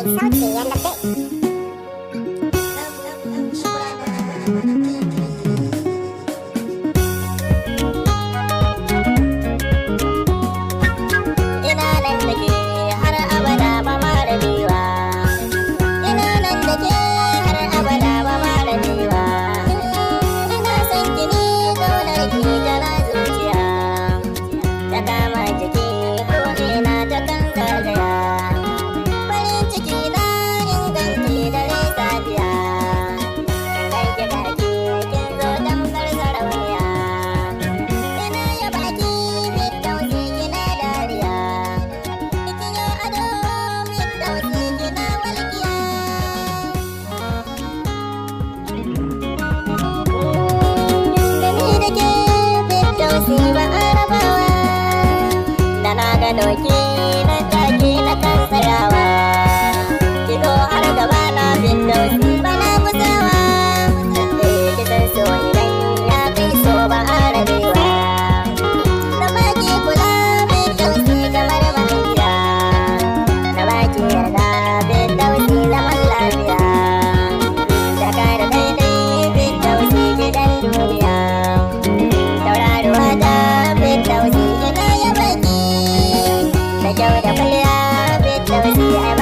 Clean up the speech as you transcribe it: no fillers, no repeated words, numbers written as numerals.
sauti yanda dake. Inanan dake har abada ba ma rabewa. Inanan dake har abada ba ma rabewa. Ina son ki ni kaunar ki tana zuciya. Ta kama jiki ko ina ta kan zagaya. Farin ciki na inganci da rai safiya. Kai ki kaki kin zo tamkar sarauniya. Ina yaba ki fitausi kina dariya. Kin yi ado fitausi kina walƙiya. Da ni da ke fitausi ba a rabawa. Da na ga doki na take na kan tsayawa. Ki zo har gaba na fitausi ba na gusawa. Ki san so idan ya kai so ba a rabewa. Na baki kula fitausi kamar mahaifiya. Na baki yarda fitausi zaman lafiya. Da kare daidai fitausi gidan duniya. Tauraruwa ta fitausi ina yaba ki. Da kyau da kwalliya fitausi ai